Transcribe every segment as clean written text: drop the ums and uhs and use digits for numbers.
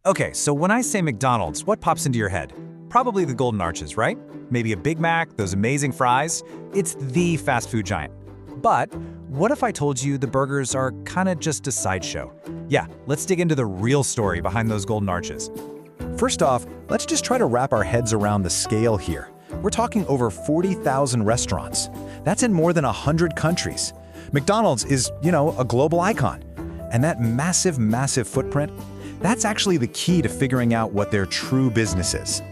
Okay, so when I say McDonald's, what pops into your head? Probably the Golden Arches, right? Maybe a Big Mac, those amazing fries. It's the fast food giant. But what if I told you the burgers are kinda just a sideshow? Yeah, let's dig into the real story behind those Golden Arches. First off, let's just try to wrap our heads around the scale here. We're talking over 40,000 restaurants. That's in more than 100 countries. McDonald's is, a global icon. And that massive footprint, that's actually the key to figuring out what their true business is.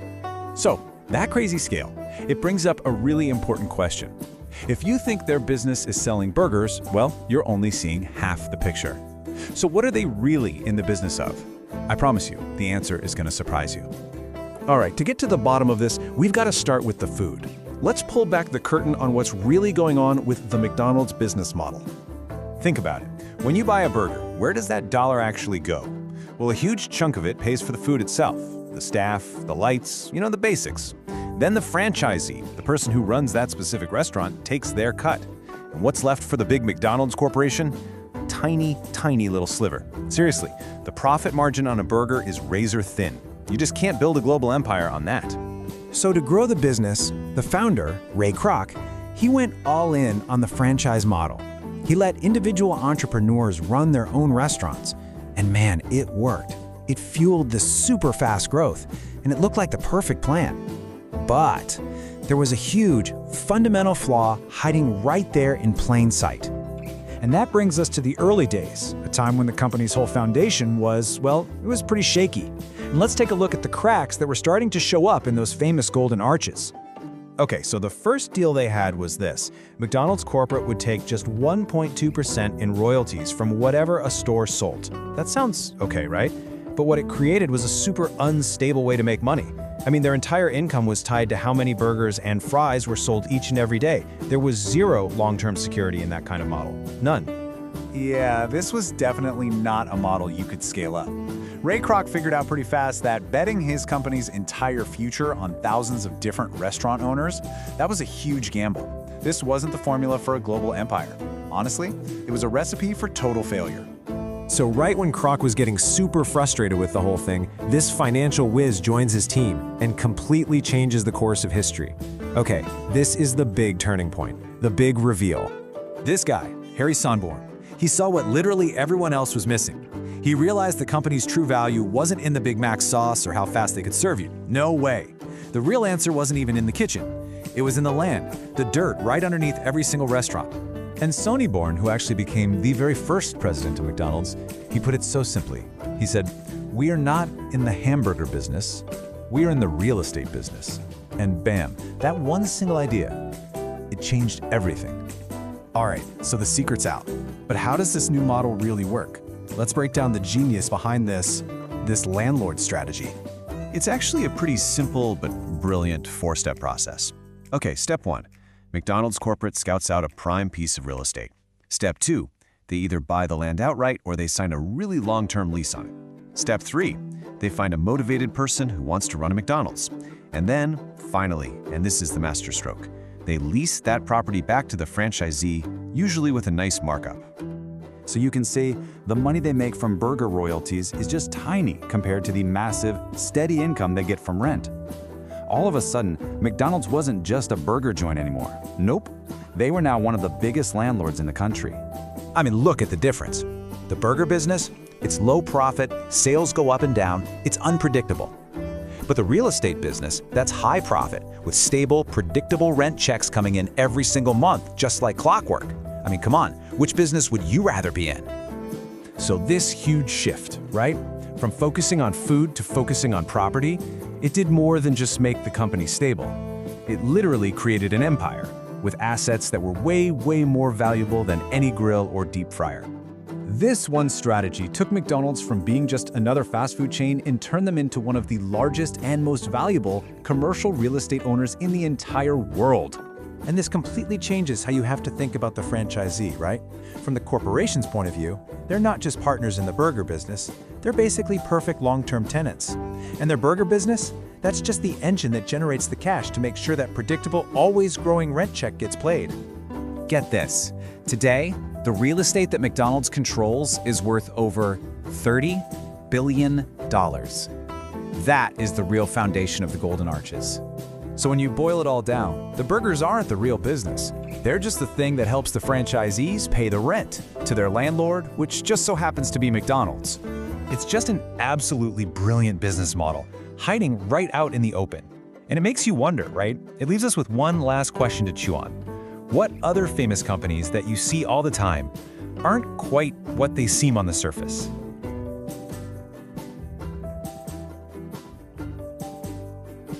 So, that crazy scale, it brings up a really important question. If you think their business is selling burgers, well, you're only seeing half the picture. So what are they really in the business of? I promise you, the answer is going to surprise you. All right, to get to the bottom of this, we've got to start with the food. Let's pull back the curtain on what's really going on with the McDonald's business model. Think about it. When you buy a burger, where does that dollar actually go? Well, a huge chunk of it pays for the food itself, the staff, the lights, the basics. Then the franchisee, the person who runs that specific restaurant, takes their cut. And what's left for the big McDonald's corporation? Tiny little sliver. Seriously, the profit margin on a burger is razor thin. You just can't build a global empire on that. So to grow the business, the founder, Ray Kroc, he went all in on the franchise model. He let individual entrepreneurs run their own restaurants. And man, it worked. It fueled this super fast growth, and it looked like the perfect plan. But there was a huge, fundamental flaw hiding right there in plain sight. And that brings us to the early days, a time when the company's whole foundation was, it was pretty shaky. And let's take a look at the cracks that were starting to show up in those famous Golden Arches. Okay, so the first deal they had was this. McDonald's corporate would take just 1.2% in royalties from whatever a store sold. That sounds okay, right? But what it created was a super unstable way to make money. I mean, their entire income was tied to how many burgers and fries were sold each and every day. There was zero long-term security in that kind of model. None. Yeah, this was definitely not a model you could scale up. Ray Kroc figured out pretty fast that betting his company's entire future on thousands of different restaurant owners, that was a huge gamble. This wasn't the formula for a global empire. Honestly, it was a recipe for total failure. So right when Kroc was getting super frustrated with the whole thing, this financial whiz joins his team and completely changes the course of history. Okay, this is the big turning point, the big reveal. This guy, Harry Sonborn, he saw what literally everyone else was missing. He realized the company's true value wasn't in the Big Mac sauce or how fast they could serve you. No way. The real answer wasn't even in the kitchen. It was in the land, the dirt right underneath every single restaurant. And Sonneborn, who actually became the very first president of McDonald's, he put it so simply. He said, "We are not in the hamburger business, we are in the real estate business." And bam, that one single idea, it changed everything. All right, so the secret's out. But how does this new model really work? Let's break down the genius behind this landlord strategy. It's actually a pretty simple but brilliant four-step process. Okay, step 1. McDonald's corporate scouts out a prime piece of real estate. Step 2. They either buy the land outright or they sign a really long-term lease on it. Step 3. They find a motivated person who wants to run a McDonald's. And then, finally, and this is the masterstroke, they lease that property back to the franchisee, usually with a nice markup. So you can see the money they make from burger royalties is just tiny compared to the massive, steady income they get from rent. All of a sudden, McDonald's wasn't just a burger joint anymore. Nope, they were now one of the biggest landlords in the country. I mean, look at the difference. The burger business, it's low profit, sales go up and down, it's unpredictable. But the real estate business, that's high profit, with stable, predictable rent checks coming in every single month, just like clockwork. I mean, come on, which business would you rather be in? So this huge shift, right? From focusing on food to focusing on property, it did more than just make the company stable. It literally created an empire with assets that were way more valuable than any grill or deep fryer. This one strategy took McDonald's from being just another fast food chain and turned them into one of the largest and most valuable commercial real estate owners in the entire world. And this completely changes how you have to think about the franchisee, right? From the corporation's point of view, they're not just partners in the burger business, they're basically perfect long-term tenants. And their burger business, that's just the engine that generates the cash to make sure that predictable, always growing rent check gets played. Get this. Today, the real estate that McDonald's controls is worth over $30 billion. That is the real foundation of the Golden Arches. So when you boil it all down, the burgers aren't the real business. They're just the thing that helps the franchisees pay the rent to their landlord, which just so happens to be McDonald's. It's just an absolutely brilliant business model, hiding right out in the open. And it makes you wonder, right? It leaves us with one last question to chew on. What other famous companies that you see all the time aren't quite what they seem on the surface?